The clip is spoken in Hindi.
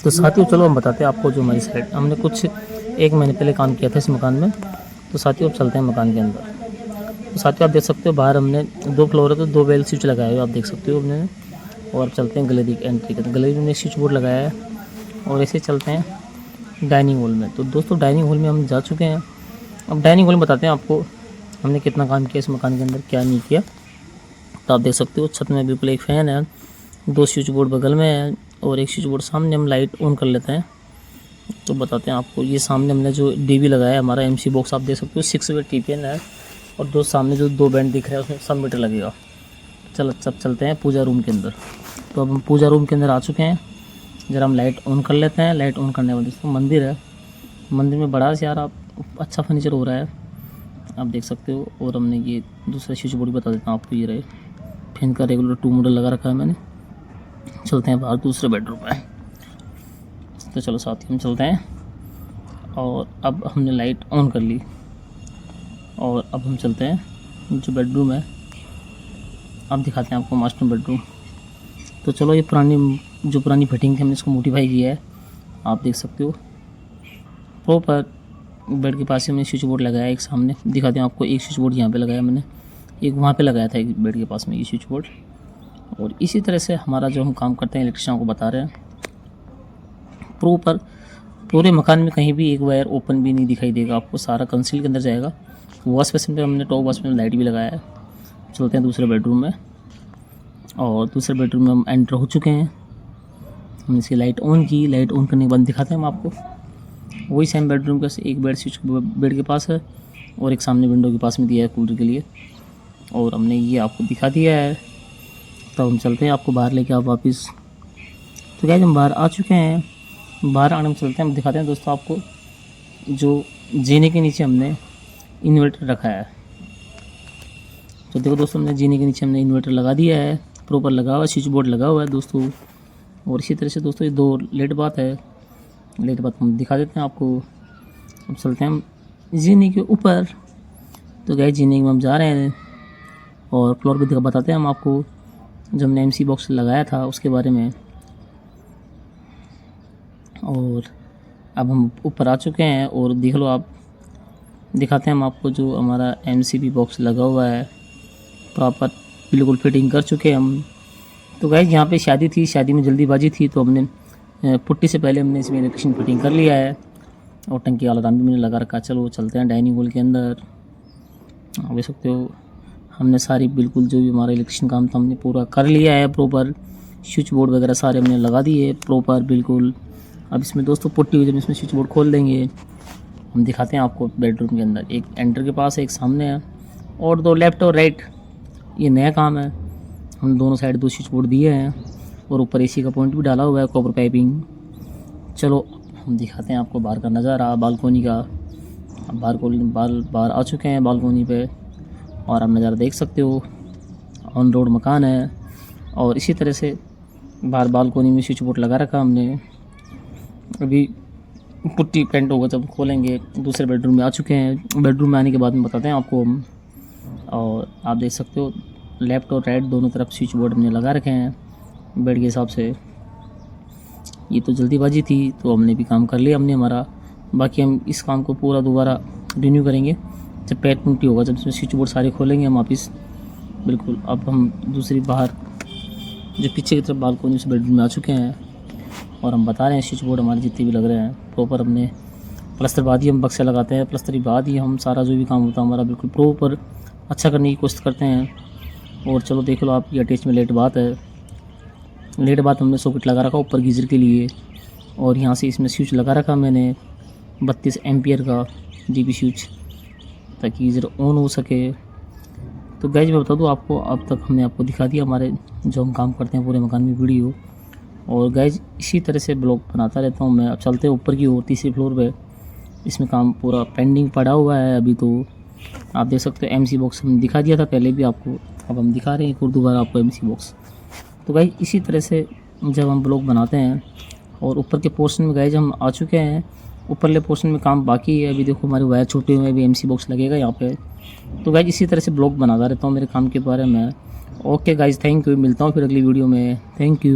तो साथियों चलो हम बताते हैं आपको जो हमारी साइड हमने कुछ 1 महीने पहले काम किया था इस मकान में। तो साथियों अब चलते हैं मकान के अंदर। तो साथियों आप देख सकते हो बाहर हमने 2 फ्लोर है तो 2 बेल स्विच लगाए हुए आप देख सकते हो हमने। और अब चलते हैं गैलरी एंट्री के, तो गैलरी में स्विच बोर्ड लगाया है। और ऐसे चलते हैं डाइनिंग हॉल में। तो दोस्तों डाइनिंग हॉल में हम जा चुके हैं। अब डाइनिंग हॉल में बताते हैं आपको हमने कितना काम किया इस मकान के अंदर, क्या नहीं किया। तो आप देख सकते हो छत में बिल्कुल एक फ़ैन है, 2 स्विच बोर्ड बगल में है और एक स्विच बोर्ड सामने। हम लाइट ऑन कर लेते हैं तो बताते हैं आपको। ये सामने हमने जो डीबी लगाया है हमारा एमसी बॉक्स आप देख सकते हो 6 वे टीपीएन है। और दो सामने जो 2 बैंड दिख रहे हैं उसमें सब मीटर लगेगा। सब चलते हैं पूजा रूम के अंदर। तो अब हम पूजा रूम के अंदर आ चुके हैं। ज़रा हम लाइट ऑन कर लेते हैं। लाइट ऑन करने वाले दोस्तों मंदिर है, मंदिर में बड़ा से यार आप अच्छा फर्नीचर हो रहा है आप देख सकते हो। और हमने ये दूसरा स्विच बोर्ड बता देता हूँ आपको, ये रहे फैन का रेगुलर 2 मॉडल लगा रखा है मैंने। चलते हैं बाहर दूसरे बेडरूम में। तो चलो साथ ही हम चलते हैं। और अब हमने लाइट ऑन कर ली और अब हम चलते हैं जो बेडरूम है, अब दिखाते हैं आपको मास्टर बेडरूम। तो चलो ये पुरानी फिटिंग थी हमने इसको मोडिफाई किया है आप देख सकते हो। प्रॉपर बेड के पास ही हमने स्विच बोर्ड लगाया है। एक सामने दिखाते हैं आपको, एक स्विच बोर्ड यहाँ पे लगाया मैंने, एक वहाँ पे लगाया था एक बेड के पास में ये स्विच बोर्ड। और इसी तरह से हमारा जो हम काम करते हैं इलेक्ट्रिशियन को बता रहे हैं। प्रॉपर पूरे मकान में कहीं भी एक वायर ओपन भी नहीं दिखाई देगा आपको, सारा कंसील के अंदर जाएगा। वॉश बेसिन पे हमने टॉप वॉश में लाइट भी लगाया है। चलते हैं दूसरे बेडरूम में। और दूसरे बेडरूम में हम एंटर हो चुके हैं। हमने इसकी लाइट ऑन की, लाइट ऑन करने के बाद दिखाते हैं हम आपको। वही सेम बेडरूम का एक बेड स्विच बेड के पास है और एक सामने विंडो के पास में दिया है कूलर के लिए। और हमने ये आपको दिखा दिया है। तो हम चलते हैं आपको बाहर लेके आप वापस। तो क्या हम बाहर आ चुके हैं। बाहर आने में चलते हैं, हम दिखाते हैं दोस्तों आपको जो जीने के नीचे हमने इन्वर्टर रखा है। तो देखो दोस्तों हमने जीने के नीचे हमने इन्वर्टर लगा दिया है, प्रॉपर लगा हुआ है, स्विच बोर्ड लगा हुआ है दोस्तों। और इसी तरह से दोस्तों ये 2 लेट बात है, लेट बात हम दिखा देते हैं आपको। अब चलते हैं हम जीने के ऊपर। तो गए जीने में हम जा रहे हैं और फ्लोर पे बताते हैं हम आपको जो हमने एमसी बॉक्स लगाया था उसके बारे में। और अब हम ऊपर आ चुके हैं और देख लो आप, दिखाते हैं हम आपको जो हमारा एमसीबी बॉक्स लगा हुआ है प्रॉपर बिल्कुल फिटिंग कर चुके हैं हम। तो गाइस यहाँ पे शादी थी, शादी में जल्दीबाजी थी तो हमने पुट्टी से पहले हमने इसमें इलेक्ट्रिशियन फिटिंग कर लिया है। और टंकी वाला दाम भी मैंने लगा रखा। चलो चलते हैं डाइनिंग हॉल के अंदर। आप देख सकते हो हमने सारी बिल्कुल जो भी हमारा इलेक्ट्रिशियन काम था हमने पूरा कर लिया है। प्रॉपर स्विच बोर्ड वगैरह सारे हमने लगा दिए प्रॉपर बिल्कुल। अब इसमें दोस्तों पुट्टी हुई, जब इसमें स्विच बोर्ड खोल देंगे हम दिखाते हैं आपको बेडरूम के अंदर। एक एंटर के पास है, एक सामने है और 2 लेफ़्ट और राइट। ये नया काम है, हम दोनों साइड 2 स्विच बोर्ड दिए हैं और ऊपर एसी का पॉइंट भी डाला हुआ है, कॉपर पाइपिंग। चलो हम दिखाते हैं आपको बाहर का नज़ारा बालकोनी का। अब बाहर आ चुके हैं बालकोनी पे और आप नज़ारा देख सकते हो। ऑन रोड मकान है और इसी तरह से बाहर बालकोनी में स्विच बोर्ड लगा रखा हमने। अभी पुट्टी पेंट होगा जब खोलेंगे। दूसरे बेडरूम में आ चुके हैं। बेडरूम में आने के बाद में बताते हैं आपको हम। और आप देख सकते हो लेफ़्ट और राइट दोनों तरफ स्विच बोर्ड हमने लगा रखे हैं बेड के हिसाब से। ये तो जल्दीबाजी थी तो हमने भी काम कर लिया हमने हमारा। बाकी हम इस काम को पूरा दोबारा रिन्यू करेंगे जब पैर पुट्टी होगा, जब इसमें स्विच बोर्ड सारे खोलेंगे हम वापस बिल्कुल। अब हम दूसरी बाहर जो पीछे की तरफ बालकोनी से बेडरूम में आ चुके हैं और हम बता रहे हैं स्विच बोर्ड हमारे जितने भी लग रहे हैं प्रॉपर हमने प्लस्तर बाद ही हम बक्से लगाते हैं, प्लस्तर के बाद ही हम सारा जो भी काम होता है हमारा बिल्कुल प्रॉपर अच्छा करने की कोशिश करते हैं। और चलो देख लो आप, ये अटैच में लेट बात है। लेट बात हमने सॉकेट लगा रखा ऊपर गीज़र के लिए और यहाँ से इसमें स्विच लगा रखा मैंने 32 एम्पियर का डीपी स्विच, ताकि गीज़र ऑन हो सके। तो गाइस मैं बता दूँ आपको, अब तक हमने आपको दिखा दिया हमारे जो हम काम करते हैं पूरे मकान में वीडियो। और गाइस इसी तरह से ब्लॉग बनाता रहता हूँ मैं। अब चलते हैं ऊपर की ओर, तीसरे फ्लोर पे। इसमें काम पूरा पेंडिंग पड़ा हुआ है अभी। तो आप देख सकते हो एमसी बॉक्स हमने दिखा दिया था पहले भी आपको, अब हम दिखा रहे हैं एक और दोबारा आपको एमसी बॉक्स। तो गाइस इसी तरह से जब हम ब्लॉग बनाते हैं। और ऊपर के पोर्शन में गाइस हम आ चुके हैं। ऊपरले पोर्शन में काम बाकी है अभी। देखो हमारे वायर छूटे हुए हैं, अभी एमसी बॉक्स लगेगा यहाँ पे। तो गाइस इसी तरह से ब्लॉग बनाता रहता हूँ मेरे काम के बारे में। ओके गाइस, थैंक यू, मिलता हूँ फिर अगली वीडियो में। Thank you.